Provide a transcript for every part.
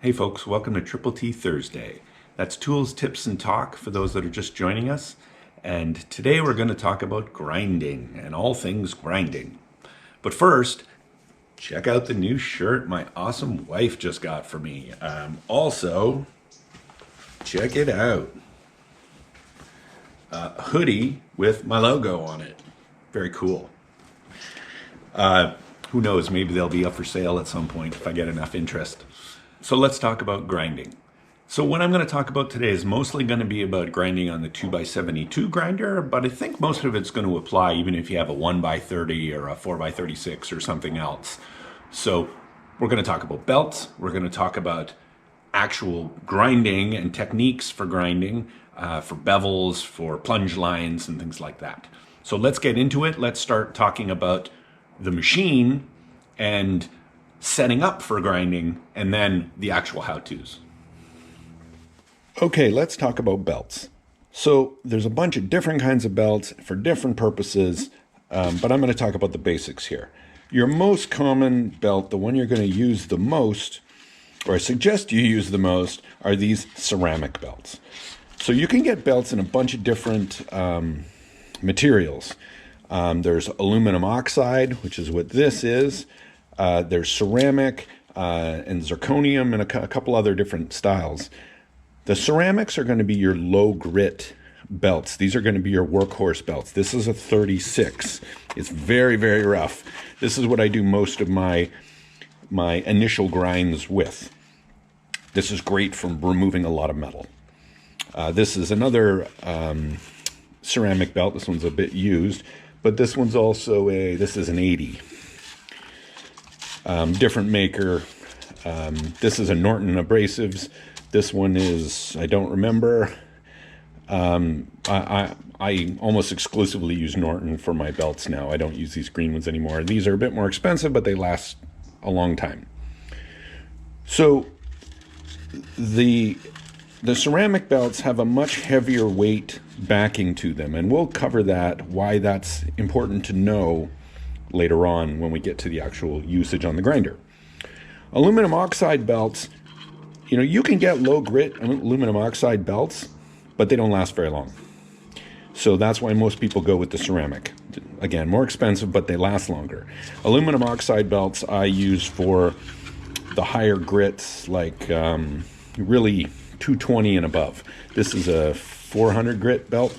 Hey folks, welcome to Triple T Thursday. That's tools, tips, and talk for those that are just joining us. And today we're going to talk about grinding and all things grinding. But first, check out the new shirt my awesome wife just got for me. Also, check it out. A hoodie with my logo on it. Very cool. Who knows, maybe they'll be up for sale at some point if I get enough interest. So let's talk about grinding. So what I'm going to talk about today is mostly going to be about grinding on the 2x72 grinder, but I think most of it's going to apply even if you have a 1x30 or a 4x36 or something else. So we're going to talk about belts, we're going to talk about actual grinding and techniques for grinding, for bevels, for plunge lines and things like that. So let's get into it. Let's start talking about the machine and setting up for grinding, and then the actual how-tos. Okay, let's talk about belts. So there's a bunch of different kinds of belts for different purposes, but I'm going to talk about the basics here. Your most common belt, the one you're going to use the most, or I suggest you use the most, are these ceramic belts. So you can get belts in a bunch of different materials. There's aluminum oxide, which is what this is. There's ceramic and zirconium and a couple other different styles. The ceramics are going to be your low grit belts. These are going to be your workhorse belts. This is a 36. It's very, very rough. This is what I do most of my initial grinds with. This is great for removing a lot of metal. This is another ceramic belt. This one's a bit used, but this one's also this is an 80. Different maker. This is a Norton Abrasives. This one is, I don't remember. I almost exclusively use Norton for my belts now. I don't use these green ones anymore. These are a bit more expensive, but they last a long time. So the ceramic belts have a much heavier weight backing to them, and we'll cover that, why that's important to know later on when we get to the actual usage on the grinder. Aluminum oxide belts, you can get low grit aluminum oxide belts, but they don't last very long. So that's why most people go with the ceramic. Again, more expensive, but they last longer. Aluminum oxide belts I use for the higher grits, like really 220 and above. This is a 400 grit belt.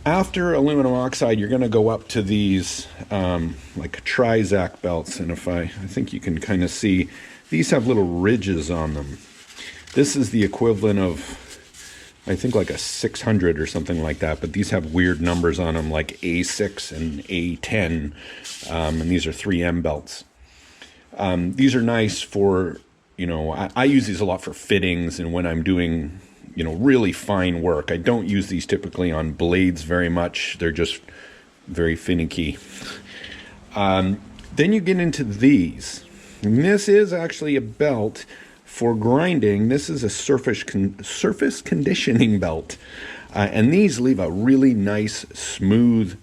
After aluminum oxide, you're going to go up to these like Trizac belts, and I think you can kind of see, these have little ridges on them. This is the equivalent of, I think, like a 600 or something like that, but these have weird numbers on them, like A6 and A10, and these are 3M belts. These are nice for, I use these a lot for fittings and when I'm doing really fine work. I don't use these typically on blades very much. They're just very finicky. Then you get into these. And this is actually a belt for grinding. This is a surface conditioning belt. And these leave a really nice, smooth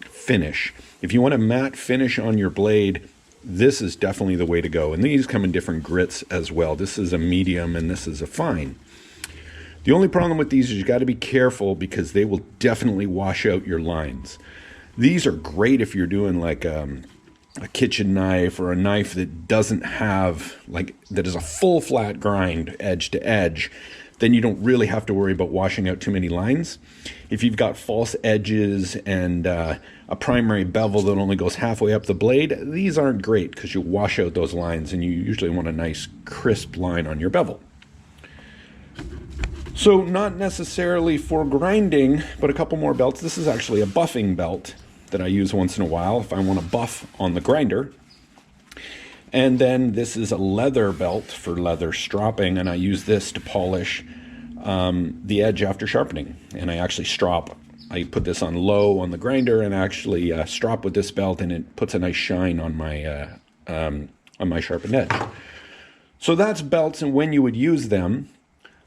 finish. If you want a matte finish on your blade, this is definitely the way to go. And these come in different grits as well. This is a medium and this is a fine. The only problem with these is you got to be careful because they will definitely wash out your lines. These are great if you're doing like a kitchen knife or a knife that doesn't have, that is a full flat grind edge to edge. Then you don't really have to worry about washing out too many lines. If you've got false edges and a primary bevel that only goes halfway up the blade, these aren't great because you wash out those lines and you usually want a nice crisp line on your bevel. So not necessarily for grinding, but a couple more belts. This is actually a buffing belt that I use once in a while if I want to buff on the grinder. And then this is a leather belt for leather stropping, and I use this to polish the edge after sharpening. And I actually strop. I put this on low on the grinder and actually strop with this belt, and it puts a nice shine on my sharpened edge. So that's belts and when you would use them.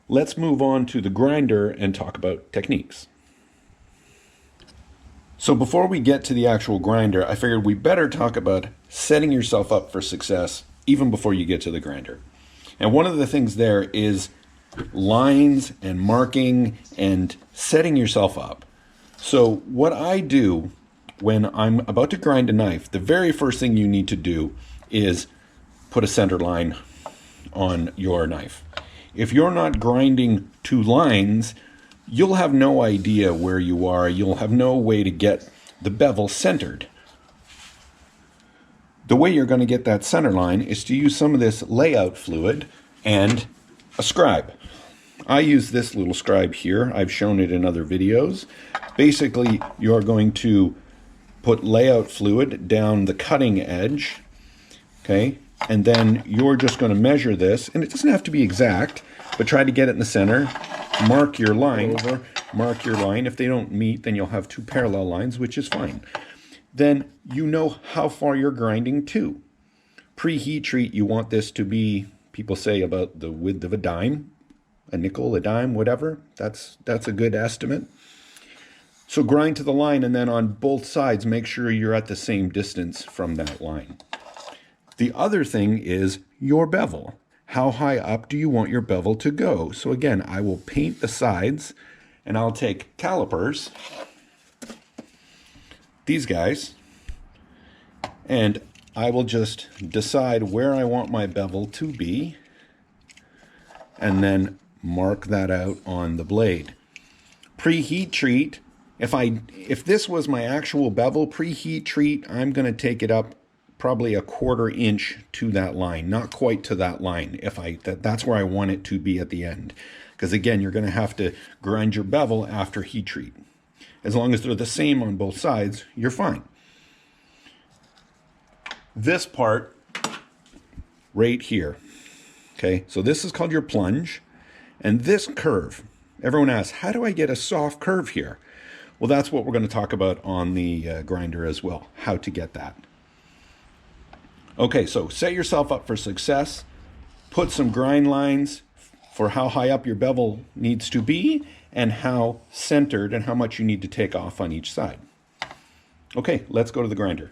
Let's move on to the grinder and talk about techniques. So before we get to the actual grinder, I figured we better talk about setting yourself up for success even before you get to the grinder. And one of the things there is lines and marking and setting yourself up. So what I do when I'm about to grind a knife, the very first thing you need to do is put a center line on your knife. If you're not grinding two lines, you'll have no idea where you are. You'll have no way to get the bevel centered. The way you're going to get that center line is to use some of this layout fluid and a scribe. I use this little scribe here. I've shown it in other videos. Basically, you're going to put layout fluid down the cutting edge, okay? And then you're just going to measure this, and it doesn't have to be exact, but try to get it in the center. Mark your line over, mark your line. If they don't meet, then you'll have two parallel lines, which is fine. Then you know how far you're grinding to. Pre-heat treat, you want this to be, people say about the width of a dime, a nickel, a dime, whatever. That's a good estimate. So grind to the line, and then on both sides, make sure you're at the same distance from that line. The other thing is your bevel. How high up do you want your bevel to go? So again, I will paint the sides, and I'll take calipers, these guys, and I will just decide where I want my bevel to be, and then mark that out on the blade. Preheat treat, if this was my actual bevel, preheat treat, I'm going to take it up probably a 1/4 inch to that line, not quite to that line. That's where I want it to be at the end. Because again, you're going to have to grind your bevel after heat treat. As long as they're the same on both sides, you're fine. This part right here, okay, so this is called your plunge, and this curve, everyone asks, how do I get a soft curve here? Well, that's what we're going to talk about on the grinder as well, how to get that. Okay, so set yourself up for success, put some grind lines for how high up your bevel needs to be and how centered and how much you need to take off on each side. Okay, let's go to the grinder.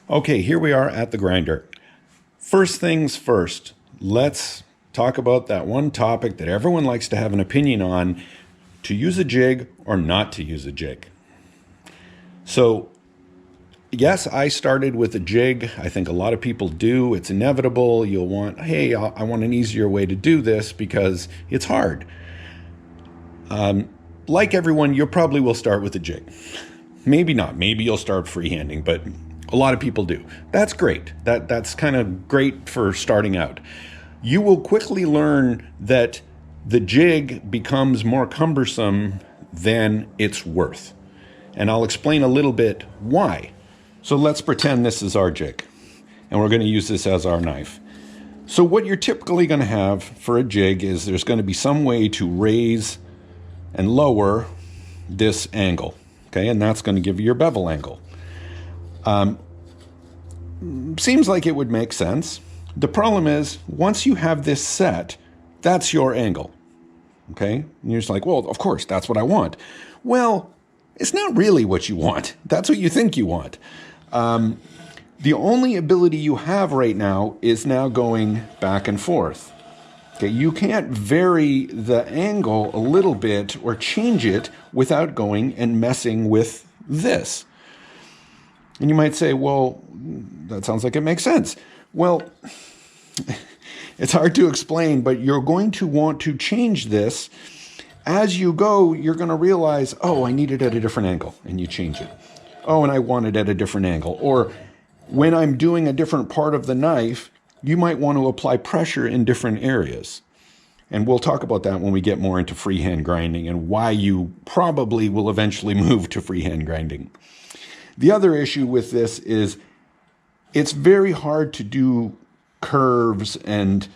Okay, here we are at the grinder. First things first, let's talk about that one topic that everyone likes to have an opinion on, to use a jig or not to use a jig. So, yes, I started with a jig. I think a lot of people do. It's inevitable. You'll want, hey, I want an easier way to do this because it's hard. Like everyone, you probably will start with a jig. Maybe not. Maybe you'll start freehanding, but a lot of people do. That's great. That's kind of great for starting out. You will quickly learn that the jig becomes more cumbersome than it's worth. And I'll explain a little bit why. So let's pretend this is our jig, and we're going to use this as our knife. So what you're typically going to have for a jig is there's going to be some way to raise and lower this angle, okay? And that's going to give you your bevel angle. Seems like it would make sense. The problem is, once you have this set, that's your angle, okay? And you're just like, well, of course, that's what I want. Well, it's not really what you want. That's what you think you want. The only ability you have right now is now going back and forth. Okay, you can't vary the angle a little bit or change it without going and messing with this. And you might say, well, that sounds like it makes sense. Well, it's hard to explain, but you're going to want to change this. As you go, you're going to realize, oh, I need it at a different angle, and you change it. Oh, and I want it at a different angle. Or when I'm doing a different part of the knife, you might want to apply pressure in different areas. And we'll talk about that when we get more into freehand grinding and why you probably will eventually move to freehand grinding. The other issue with this is it's very hard to do curves and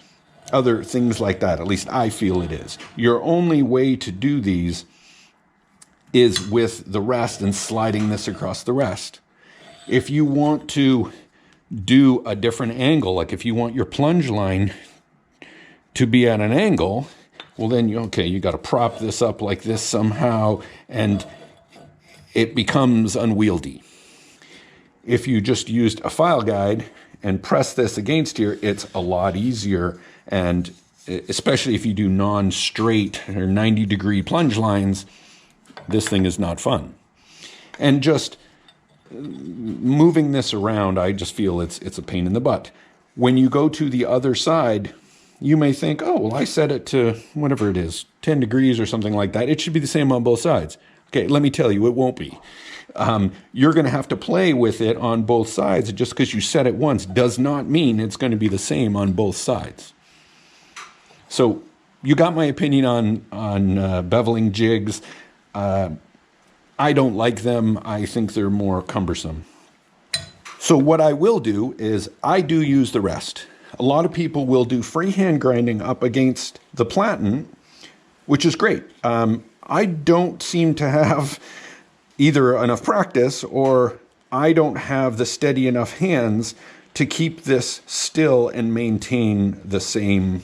other things like that. At least I feel it is. Your only way to do these is with the rest and sliding this across the rest. If you want to do a different angle, like if you want your plunge line to be at an angle, well then you got to prop this up like this somehow, and it becomes unwieldy. If you just used a file guide and press this against here, it's a lot easier And especially if you do non-straight or 90-degree plunge lines, this thing is not fun. And just moving this around, I just feel it's a pain in the butt. When you go to the other side, you may think, oh, well, I set it to whatever it is, 10 degrees or something like that. It should be the same on both sides. Okay, let me tell you, it won't be. You're going to have to play with it on both sides. Just because you set it once does not mean it's going to be the same on both sides. So you got my opinion on beveling jigs. I don't like them. I think they're more cumbersome. So what I will do is I do use the rest. A lot of people will do freehand grinding up against the platen, which is great. I don't seem to have either enough practice or I don't have the steady enough hands to keep this still and maintain the same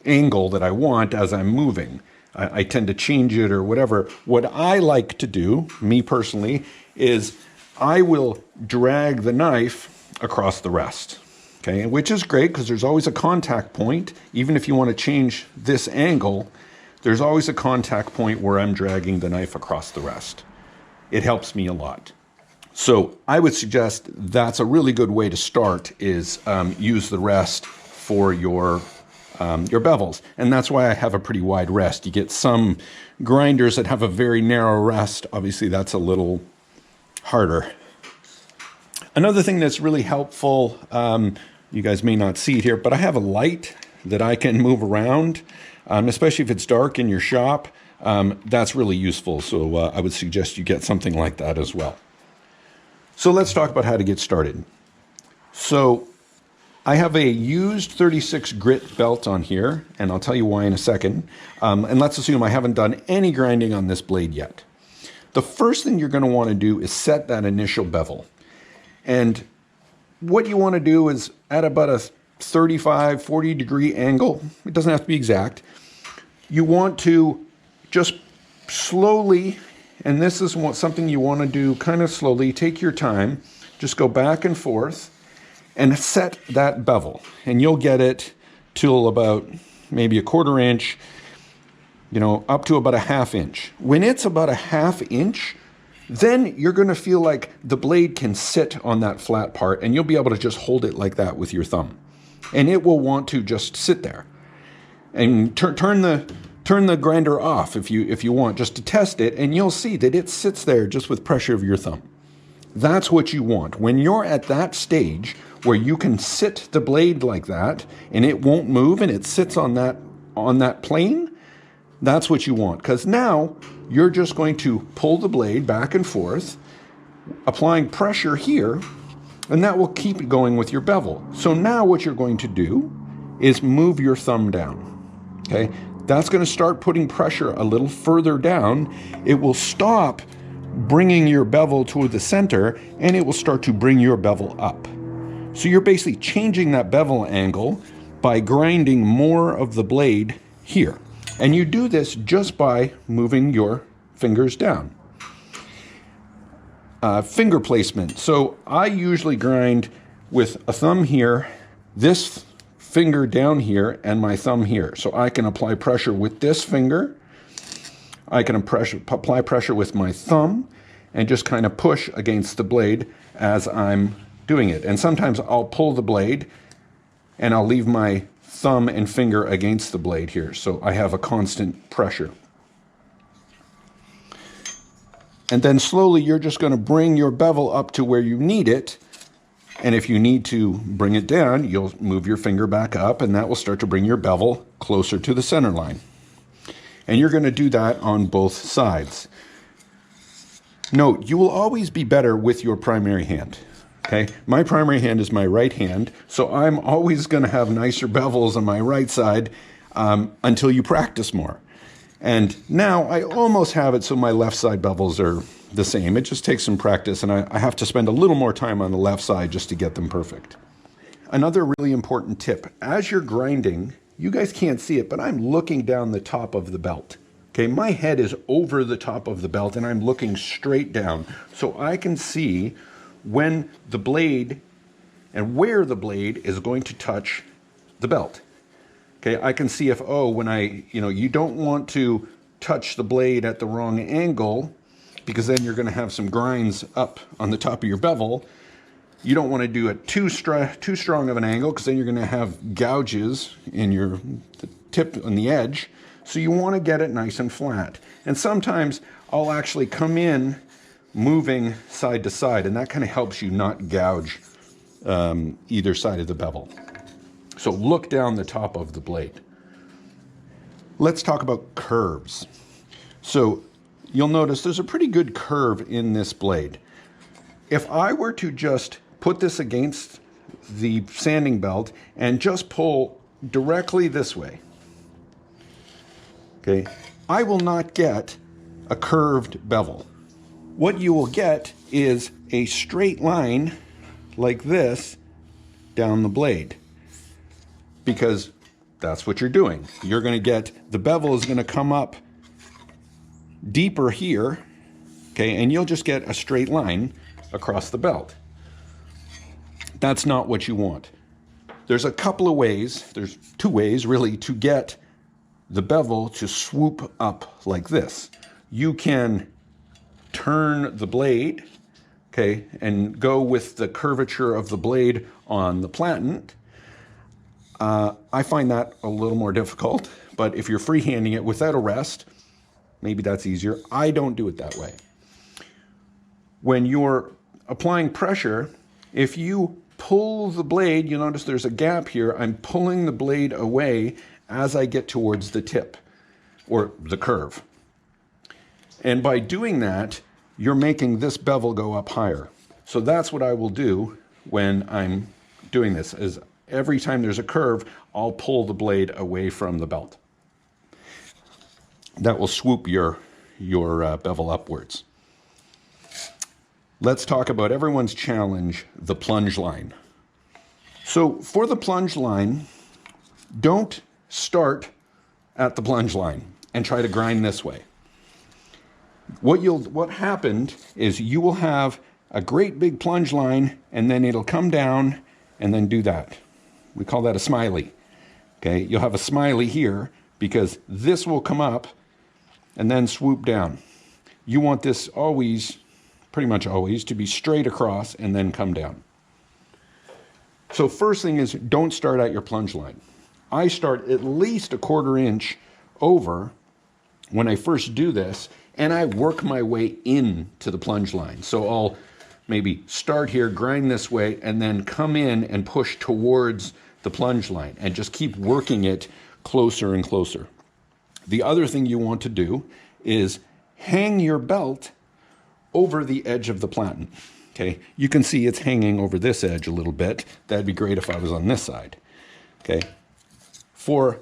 angle that I want as I'm moving. I tend to change it or whatever. What I like to do, me personally, is I will drag the knife across the rest, okay? Which is great because there's always a contact point. Even if you want to change this angle, there's always a contact point where I'm dragging the knife across the rest. It helps me a lot. So I would suggest that's a really good way to start is use the rest for your bevels. And that's why I have a pretty wide rest. You get some grinders that have a very narrow rest. Obviously, that's a little harder. Another thing that's really helpful, you guys may not see it here, but I have a light that I can move around, especially if it's dark in your shop. That's really useful. So I would suggest you get something like that as well. So let's talk about how to get started. So I have a used 36 grit belt on here, and I'll tell you why in a second. And let's assume I haven't done any grinding on this blade yet. The first thing you're going to want to do is set that initial bevel. And what you want to do is at about a 35, 40 degree angle, it doesn't have to be exact, you want to just slowly, and this is something you want to do kind of slowly, take your time, just go back and forth and set that bevel. And you'll get it till about maybe a 1/4 inch, up to about a 1/2 inch. When it's about a 1/2 inch, then you're going to feel like the blade can sit on that flat part and you'll be able to just hold it like that with your thumb. And it will want to just sit there. And turn the grinder off if you want, just to test it, and you'll see that it sits there just with pressure of your thumb. That's what you want. When you're at that stage where you can sit the blade like that and it won't move and it sits on that plane, that's what you want. Because now you're just going to pull the blade back and forth, applying pressure here, and that will keep it going with your bevel. So now what you're going to do is move your thumb down, okay? That's going to start putting pressure a little further down. It will stop bringing your bevel to the center, and it will start to bring your bevel up. So you're basically changing that bevel angle by grinding more of the blade here. And you do this just by moving your fingers down. Finger placement. So I usually grind with a thumb here, this finger down here, and my thumb here. So I can apply pressure with this finger. I can apply pressure with my thumb and just kind of push against the blade as I'm doing it. And sometimes I'll pull the blade and I'll leave my thumb and finger against the blade here. So I have a constant pressure. And then slowly you're just going to bring your bevel up to where you need it. And if you need to bring it down, you'll move your finger back up, and that will start to bring your bevel closer to the center line. And you're going to do that on both sides. Note, you will always be better with your primary hand. Okay, my primary hand is my right hand, so I'm always going to have nicer bevels on my right side until you practice more. And now I almost have it so my left side bevels are the same. It just takes some practice, and I have to spend a little more time on the left side just to get them perfect. Another really important tip, as you're grinding, you guys can't see it, but I'm looking down the top of the belt. Okay, my head is over the top of the belt, and I'm looking straight down, so I can see when the blade and where the blade is going to touch the belt. Okay, I can see if, oh, when you don't want to touch the blade at the wrong angle, because then you're going to have some grinds up on the top of your bevel. You don't want to do it too strong of an angle, because then you're going to have gouges in the tip on the edge. So you want to get it nice and flat. And sometimes I'll actually come in moving side to side, and that kind of helps you not gouge either side of the bevel. So look down the top of the blade. Let's talk about curves. So you'll notice there's a pretty good curve in this blade. If I were to just put this against the sanding belt and just pull directly this way, okay, I will not get a curved bevel. What you will get is a straight line like this down the blade, because that's what you're doing. You're going to get, the bevel is going to come up deeper here, okay, and you'll just get a straight line across the belt. That's not what you want. There's a couple of ways, there's two ways really, to get the bevel to swoop up like this. You can turn the blade, okay, and go with the curvature of the blade on the platen. I find that a little more difficult, but if you're freehanding it without a rest, maybe that's easier. I don't do it that way. When you're applying pressure, if you pull the blade, you'll notice there's a gap here. I'm pulling the blade away as I get towards the tip or the curve. And by doing that, you're making this bevel go up higher. So that's what I will do when I'm doing this, is every time there's a curve, I'll pull the blade away from the belt. That will swoop your bevel upwards. Let's talk about everyone's challenge, the plunge line. So for the plunge line, don't start at the plunge line and try to grind this way. What happened is you will have a great big plunge line, and then it'll come down and then do that. We call that a smiley. Okay, you'll have a smiley here because this will come up and then swoop down. You want this always, pretty much always, to be straight across and then come down. So first thing is, don't start at your plunge line. I start at least a 1/4 inch over when I first do this, and I work my way in to the plunge line. So I'll maybe start here, grind this way, and then come in and push towards the plunge line and just keep working it closer and closer. The other thing you want to do is hang your belt over the edge of the platen. Okay, you can see it's hanging over this edge a little bit. That'd be great if I was on this side. Okay, for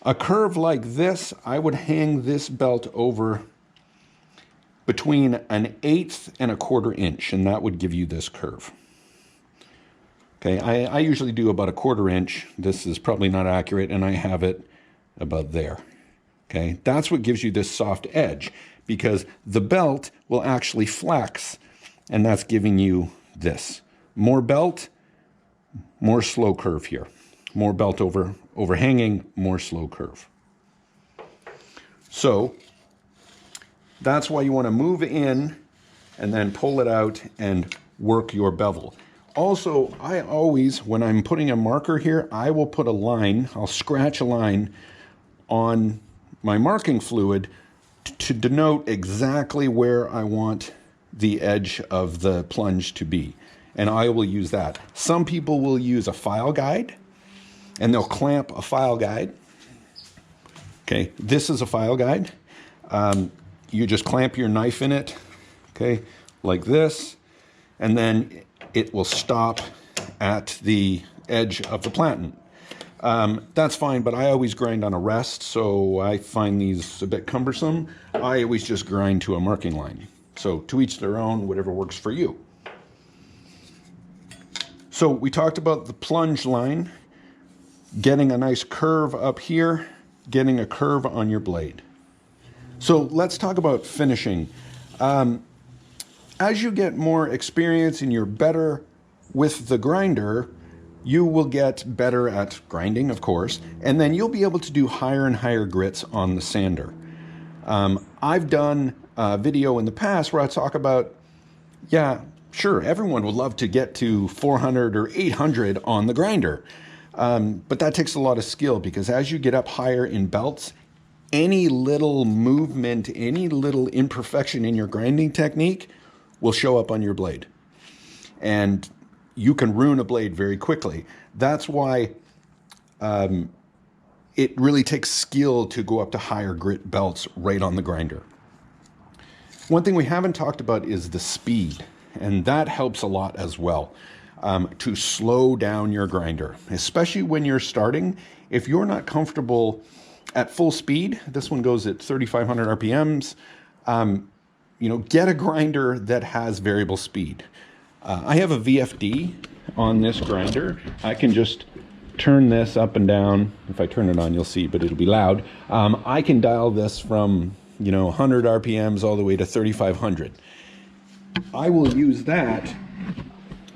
a curve like this, I would hang this belt over between 1/8 and a 1/4 inch, and that would give you this curve. Okay, I usually do about a 1/4 inch. This is probably not accurate, and I have it about there. Okay, that's what gives you this soft edge, because the belt will actually flex, and that's giving you this. More belt, more slow curve here. More belt overhanging, more slow curve. So that's why you want to move in and then pull it out and work your bevel. Also, I always, when I'm putting a marker here, I will put a line, I'll scratch a line on my marking fluid to denote exactly where I want the edge of the plunge to be. And I will use that. Some people will use a file guide, and they'll clamp a file guide. Okay, this is a file guide. You just clamp your knife in it, okay, like this, and then it will stop at the edge of the platen. That's fine, but I always grind on a rest, so I find these a bit cumbersome. I always just grind to a marking line. So to each their own, whatever works for you. So we talked about the plunge line, getting a nice curve up here, getting a curve on your blade. So let's talk about finishing. As you get more experience and you're better with the grinder, you will get better at grinding, of course, and then you'll be able to do higher and higher grits on the sander. I've done a video in the past where I talk about, yeah, sure, everyone would love to get to 400 or 800 on the grinder. But that takes a lot of skill, because as you get up higher in belts, any little movement, any little imperfection in your grinding technique will show up on your blade. And you can ruin a blade very quickly. That's why it really takes skill to go up to higher grit belts right on the grinder. One thing we haven't talked about is the speed, and that helps a lot as well. To slow down your grinder, especially when you're starting. If you're not comfortable at full speed, this one goes at 3,500 RPMs, get a grinder that has variable speed. I have a VFD on this grinder. I can just turn this up and down. If I turn it on, you'll see, but it'll be loud. I can dial this from 100 RPMs all the way to 3,500. I will use that,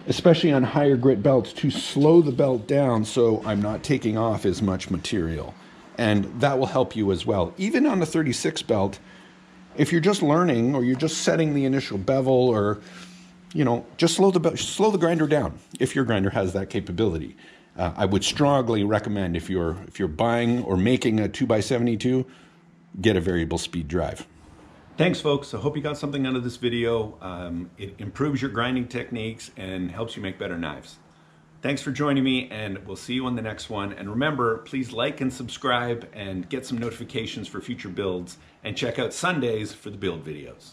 especially on higher grit belts, to slow the belt down so I'm not taking off as much material. And that will help you as well. Even on the 36 belt, if you're just learning or you're just setting the initial bevel, or just slow the grinder down if your grinder has that capability. I would strongly recommend, if you're buying or making a 2x72, get a variable speed drive. Thanks, folks. I hope you got something out of this video. It improves your grinding techniques and helps you make better knives. Thanks for joining me, and we'll see you on the next one. And remember, please like and subscribe and get some notifications for future builds, and check out Sundays for the build videos.